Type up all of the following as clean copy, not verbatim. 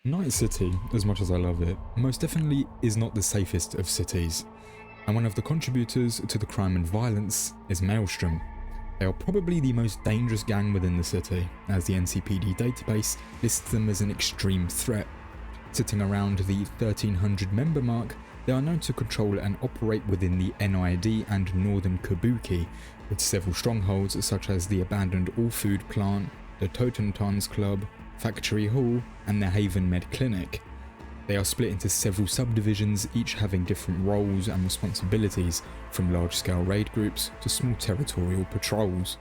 Night City, as much as I love it, most definitely is not the safest of cities, and one of the contributors to the crime and violence is Maelstrom. They are probably the most dangerous gang within the city, as the NCPD database lists them as an extreme threat. Sitting around the 1300 member mark, they are known to control and operate within the NID and northern Kabuki, with several strongholds such as the abandoned all-food plant, the 2077's Club, Factory Hall, and the Haven Med Clinic. They are split into several subdivisions, each having different roles and responsibilities, from large-scale raid groups to small territorial patrols.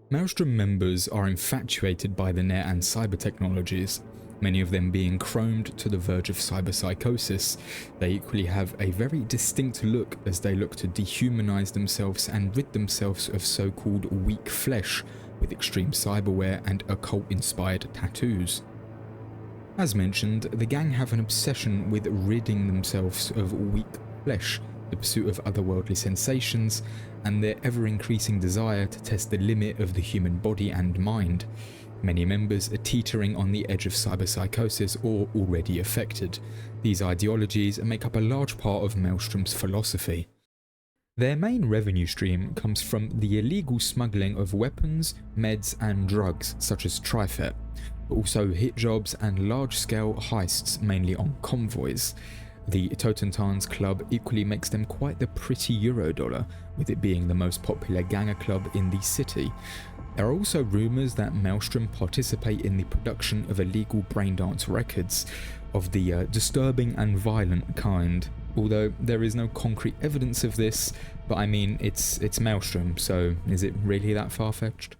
Maelstrom members are infatuated by the net and cyber technologies, many of them being chromed to the verge of cyberpsychosis. They equally have a very distinct look as they look to dehumanize themselves and rid themselves of so-called weak flesh with extreme cyberware and occult-inspired tattoos. As mentioned, the gang have an obsession with ridding themselves of weak flesh, the pursuit of otherworldly sensations, and their ever-increasing desire to test the limit of the human body and mind. Many members are teetering on the edge of cyberpsychosis or already affected. These ideologies make up a large part of Maelstrom's philosophy. Their main revenue stream comes from the illegal smuggling of weapons, meds and drugs such as Trifet, but also hit jobs and large-scale heists mainly on convoys. The 2077's Club equally makes them quite the pretty Eurodollar, with it being the most popular ganger club in the city. There are also rumours that Maelstrom participate in the production of illegal braindance records of the disturbing and violent kind, although there is no concrete evidence of this, but I mean it's Maelstrom, so is it really that far-fetched?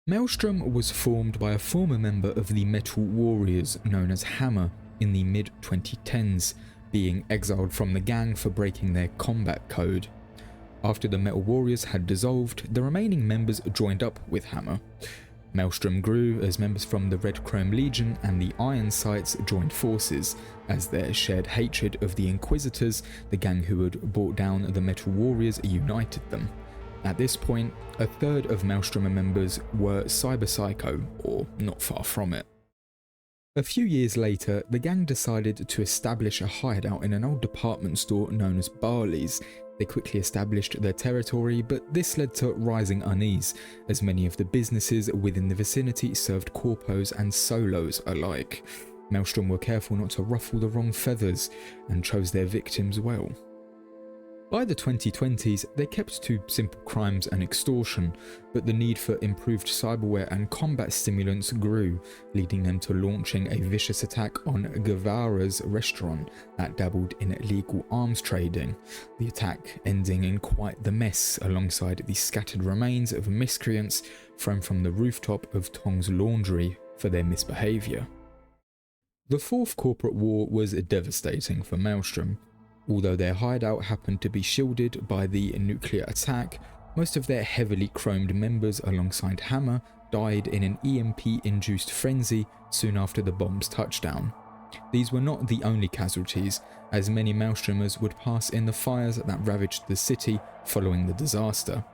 Maelstrom was formed by a former member of the Metal Warriors known as Hammer in the mid-2010s, being exiled from the gang for breaking their combat code. After the Metal Warriors had dissolved, the remaining members joined up with Hammer. Maelstrom grew as members from the Red Chrome Legion and the Iron Sights joined forces, as their shared hatred of the Inquisitors, the gang who had brought down the Metal Warriors, united them. At this point, a third of Maelstrom members were cyberpsycho, or not far from it. A few years later, the gang decided to establish a hideout in an old department store known as Barley's. They quickly established their territory, but this led to rising unease, as many of the businesses within the vicinity served corpos and solos alike. Maelstrom were careful not to ruffle the wrong feathers, and chose their victims well. By the 2020s, they kept to simple crimes and extortion, but the need for improved cyberware and combat stimulants grew, leading them to launching a vicious attack on Guevara's restaurant that dabbled in illegal arms trading, the attack ending in quite the mess alongside the scattered remains of miscreants thrown from the rooftop of Tong's Laundry for their misbehaviour. The fourth corporate war was devastating for Maelstrom. Although their hideout happened to be shielded by the nuclear attack, most of their heavily chromed members alongside Hammer died in an EMP-induced frenzy soon after the bomb's touchdown. These were not the only casualties, as many Maelstromers would pass in the fires that ravaged the city following the disaster.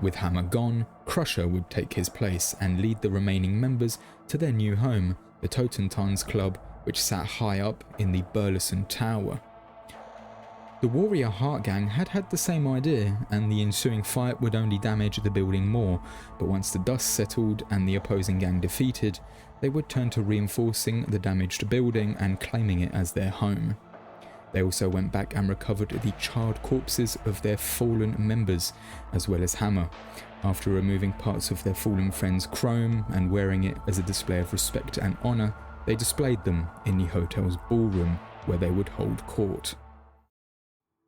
With Hammer gone, Crusher would take his place and lead the remaining members to their new home, the 2077's Club, which sat high up in the Burleson Tower. The Warrior Heart Gang had the same idea, and the ensuing fight would only damage the building more, but once the dust settled and the opposing gang defeated, they would turn to reinforcing the damaged building and claiming it as their home. They also went back and recovered the charred corpses of their fallen members, as well as Hammer. After removing parts of their fallen friend's chrome and wearing it as a display of respect and honour, they displayed them in the hotel's ballroom, where they would hold court.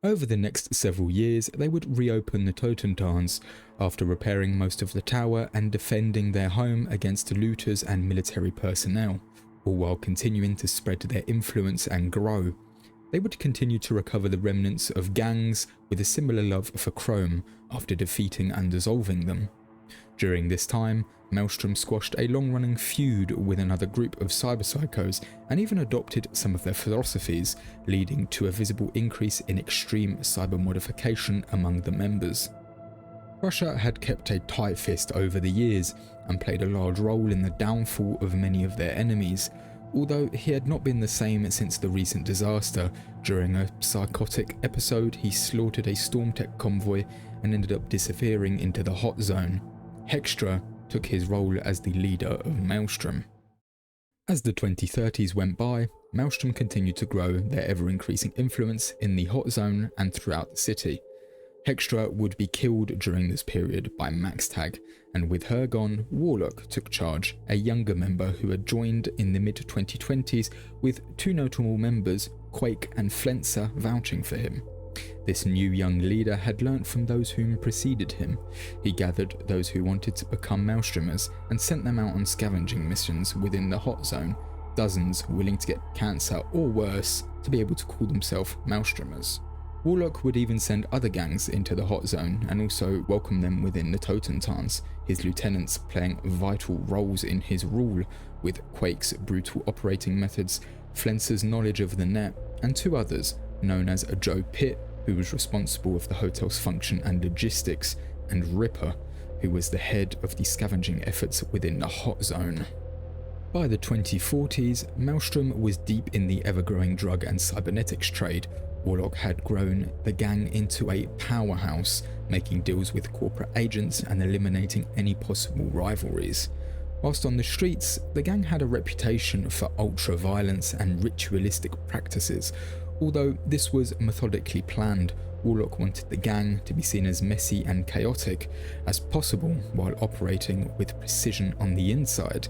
Over the next several years, they would reopen the 2077's after repairing most of the tower and defending their home against looters and military personnel, all while continuing to spread their influence and grow. They would continue to recover the remnants of gangs with a similar love for Chrome after defeating and dissolving them. During this time, Maelstrom squashed a long-running feud with another group of cyberpsychos and even adopted some of their philosophies, leading to a visible increase in extreme cyber modification among the members. Russia had kept a tight fist over the years and played a large role in the downfall of many of their enemies. Although he had not been the same since the recent disaster. During a psychotic episode, he slaughtered a Stormtech convoy and ended up disappearing into the hot zone. Hextra took his role as the leader of Maelstrom. As the 2030s went by, Maelstrom continued to grow their ever-increasing influence in the hot zone and throughout the city. Hextra would be killed during this period by Maxtag, and with her gone, Warlock took charge, a younger member who had joined in the mid-2020s, with two notable members, Quake and Flenser, vouching for him. This new young leader had learnt from those whom preceded him. He gathered those who wanted to become Maelstromers and sent them out on scavenging missions within the hot zone, dozens willing to get cancer or worse to be able to call themselves Maelstromers. Warlock would even send other gangs into the hot zone and also welcome them within the Totentanz, his lieutenants playing vital roles in his rule, with Quake's brutal operating methods, Flenser's knowledge of the net, and two others, known as Joe Pitt, who was responsible for the hotel's function and logistics, and Ripper, who was the head of the scavenging efforts within the hot zone. By the 2040s, Maelstrom was deep in the ever-growing drug and cybernetics trade. Warlock had grown the gang into a powerhouse, making deals with corporate agents and eliminating any possible rivalries. Whilst on the streets, the gang had a reputation for ultra-violence and ritualistic practices. Although this was methodically planned, Warlock wanted the gang to be seen as messy and chaotic as possible while operating with precision on the inside.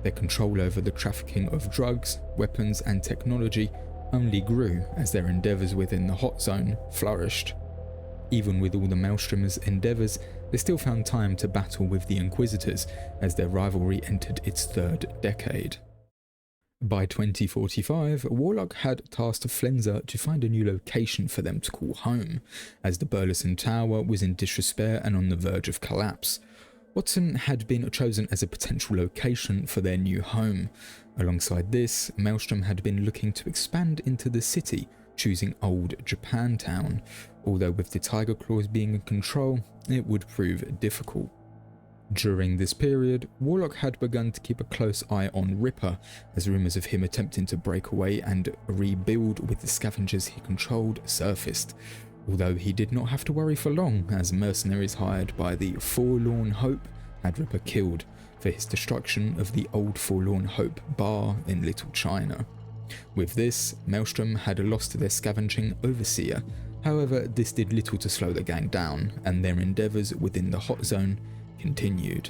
Their control over the trafficking of drugs, weapons and technology only grew as their endeavours within the hot zone flourished. Even with all the Maelstromers' endeavours, they still found time to battle with the Inquisitors as their rivalry entered its third decade. By 2045, Warlock had tasked Flenser to find a new location for them to call home, as the Burleson Tower was in disrepair and on the verge of collapse. Watson had been chosen as a potential location for their new home. Alongside this, Maelstrom had been looking to expand into the city, choosing Old Japantown, although with the Tiger Claws being in control, it would prove difficult. During this period, Warlock had begun to keep a close eye on Ripper, as rumours of him attempting to break away and rebuild with the scavengers he controlled surfaced, although he did not have to worry for long, as mercenaries hired by the Forlorn Hope had Ripper killed for his destruction of the old Forlorn Hope bar in Little China. With this, Maelstrom had lost their scavenging overseer. However, this did little to slow the gang down, and their endeavours within the hot zone continued.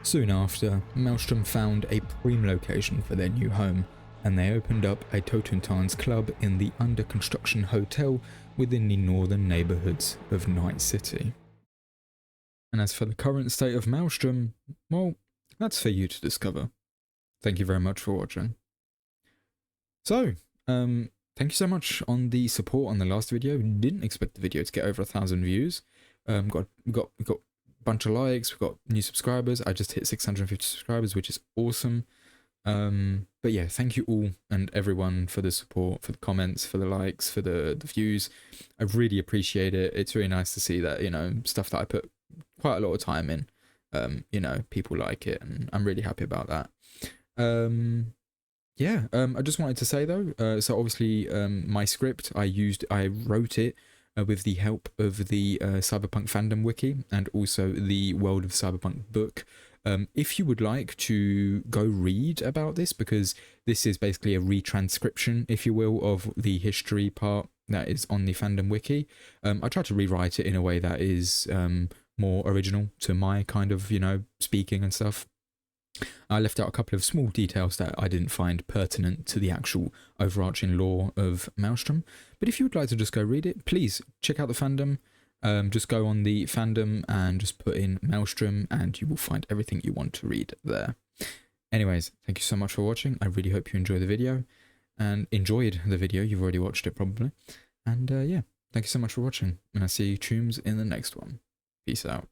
Soon after, Maelstrom found a prime location for their new home, and they opened up a Totentanz club in the under-construction hotel within the northern neighbourhoods of Night City. And as for the current state of Maelstrom, well, that's for you to discover. Thank you very much for watching. So, thank you so much on the support on the last video. Didn't expect the video to get over 1,000 views. Got a bunch of likes, we've got new subscribers. I just hit 650 subscribers, which is awesome. But yeah, thank you all and everyone for the support, for the comments, for the likes, for the views. I really appreciate it. It's really nice to see that, you know, stuff that I put quite a lot of time in, you know, people like it, and I'm really happy about that. Yeah, I just wanted to say though, so obviously my script, I wrote it with the help of the Cyberpunk fandom wiki and also the World of Cyberpunk book. If you would like to go read about this, because this is basically a retranscription, if you will, of the history part that is on the fandom wiki. I tried to rewrite it in a way that is more original to my kind of, you know, speaking and stuff. I left out a couple of small details that I didn't find pertinent to the actual overarching lore of Maelstrom. But if you would like to just go read it, please check out the fandom. Just go on the fandom and just put in Maelstrom and you will find everything you want to read there. Anyways, thank you so much for watching. I really hope you enjoyed the video and enjoyed the video. You've already watched it probably. And yeah, thank you so much for watching. And I'll see you Chooms in the next one. Peace out.